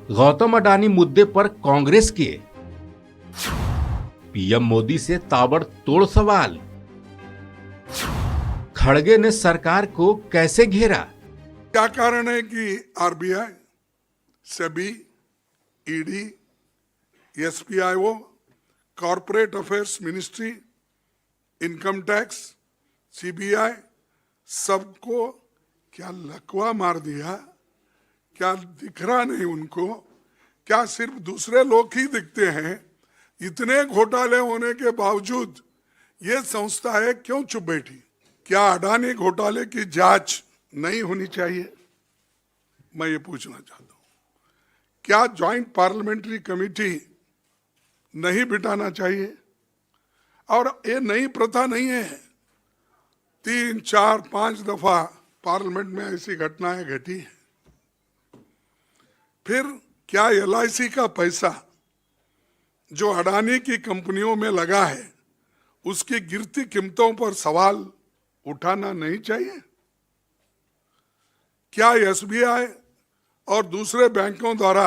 गौतम अडानी मुद्दे पर कांग्रेस के पीएम मोदी से ताबड़तोड़ सवाल। खड़गे ने सरकार को कैसे घेरा? क्या कारण है कि RBI, SEBI, ED, SPIO, corporate affairs ministry, income tax, CBI सबको क्या लकवा मार दिया? क्या दिख रहा नहीं उनको? क्या सिर्फ दूसरे लोग ही दिखते हैं? इतने घोटाले होने के बावजूद ये संस्था है क्यों चुप बैठी? क्या अडानी घोटाले की जांच नहीं होनी चाहिए? मैं ये पूछना चाहता हूं। क्या ज्वाइंट पार्लियामेंट्री कमेटी नहीं बिठाना चाहिए? और ये नई प्रथा नहीं है, 3, 4, 5 दफा पार्लियामेंट में ऐसी घटनाएं घटी है। फिर क्या एलआईसी का पैसा जो अडानी की कंपनियों में लगा है उसकी गिरती कीमतों पर सवाल उठाना नहीं चाहिए? क्या एसबीआई और दूसरे बैंकों द्वारा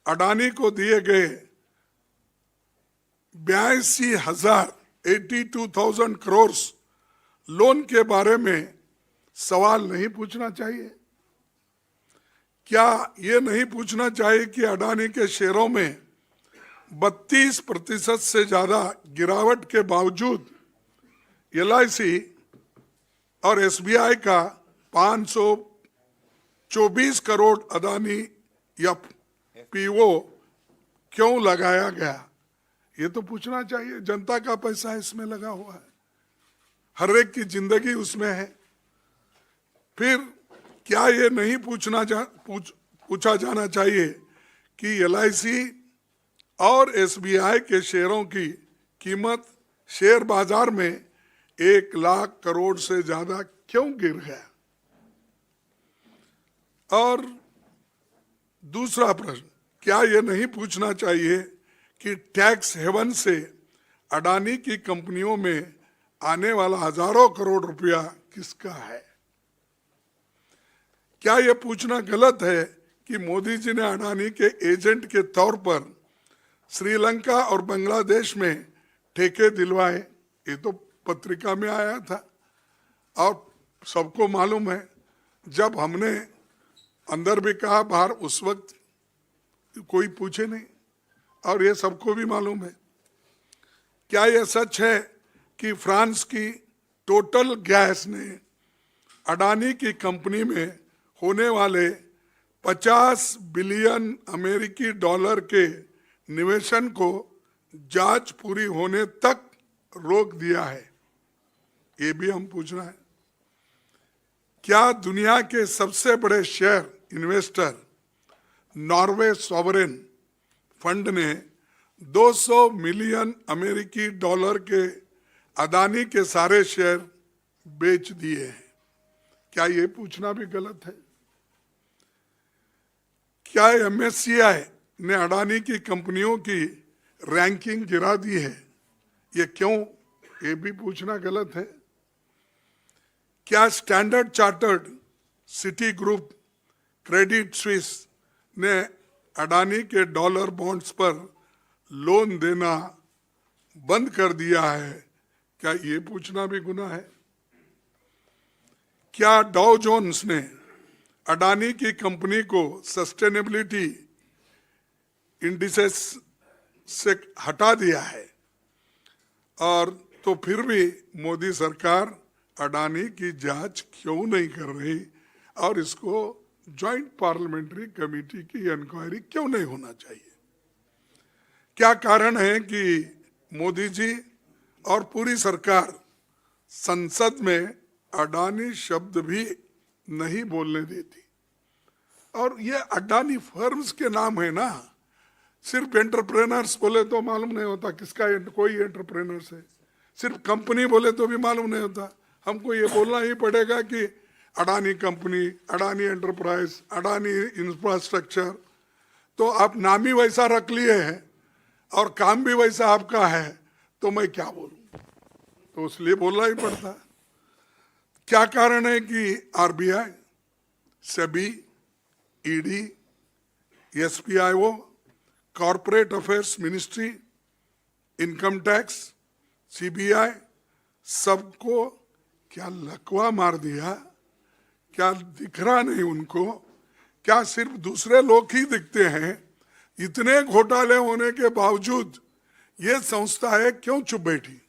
अडानी को दिए गए 82,000 करोड़ लोन के बारे में सवाल नहीं पूछना चाहिए? क्या ये नहीं पूछना चाहिए कि अडानी के शेयरों में 32% से ज्यादा गिरावट के बावजूद एलआईसी और एसबीआई का 524 करोड़ अडानी एफपीओ क्यों लगाया गया? ये तो पूछना चाहिए। जनता का पैसा इसमें लगा हुआ है, हर एक की जिंदगी उसमें है। फिर क्या ये नहीं पूछा जाना चाहिए कि एलआईसी और एसबीआई के शेयरों की कीमत शेयर बाजार में 1 लाख करोड़ से ज्यादा क्यों गिर गया? और दूसरा प्रश्न, क्या ये नहीं पूछना चाहिए कि टैक्स हेवन से अडानी की कंपनियों में आने वाला हजारों करोड़ रुपया किसका है? क्या यह पूछना गलत है कि मोदी जी ने अडानी के एजेंट के तौर पर श्रीलंका और बांग्लादेश में ठेके दिलवाए? ये तो पत्रिका में आया था और सबको मालूम है। जब हमने अंदर भी कहा, बाहर उस वक्त कोई पूछे नहीं और ये सबको भी मालूम है। क्या यह सच है कि फ्रांस की टोटल गैस ने अडानी की कंपनी में होने वाले 50 बिलियन अमेरिकी डॉलर के निवेशन को जांच पूरी होने तक रोक दिया है? ये भी हम पूछना है। क्या दुनिया के सबसे बड़े share investor Norway sovereign fund ने 200 मिलियन अमेरिकी डॉलर के अडानी के सारे शेयर बेच दिए हैं? क्या ये पूछना भी गलत है? क्या एमएससीआई ने अडानी की कंपनियों की रैंकिंग गिरा दी है? ये क्यों? ये भी पूछना गलत है। क्या standard chartered, city group, Credit Suisse ने अडानी के डॉलर बॉन्ड्स पर लोन देना बंद कर दिया है? क्या ये पूछना भी गुनाह है? क्या डाउ जोन्स ने अडानी की कंपनी को सस्टेनेबिलिटी इंडिसेस से हटा दिया है? और तो फिर भी मोदी सरकार अडानी की जांच क्यों नहीं कर रही और इसको ज्वाइंट पार्लियामेंट्री कमेटी की इंक्वायरी क्यों नहीं होना चाहिए? क्या कारण है कि मोदी जी और पूरी सरकार संसद में अडानी शब्द भी नहीं बोलने देती? और ये अडानी फर्म्स के नाम है ना, सिर्फ एंटरप्रेनर्स बोले तो मालूम नहीं होता किसका कोई एंटरप्रेनर्स है, सिर्फ कंपनी बोले तो भी मालूम नहीं होता। हमको ये बोलना ही पड़ेगा कि Adani company, Adani enterprise, Adani infrastructure. तो आप नाम ही वैसा रख लिए हैं और काम भी वैसा आपका है, तो मैं क्या बोलूं? तो इसलिए बोलना ही पड़ता। क्या कारण है कि RBI, SEBI, ED, SPIO, corporate affairs ministry, income tax, CBI, सबको क्या लकवा मार दिया? क्या दिख रहा नहीं उनको? क्या सिर्फ दूसरे लोग ही दिखते हैं? इतने घोटाले होने के बावजूद ये संस्थाएं क्यों चुप बैठी?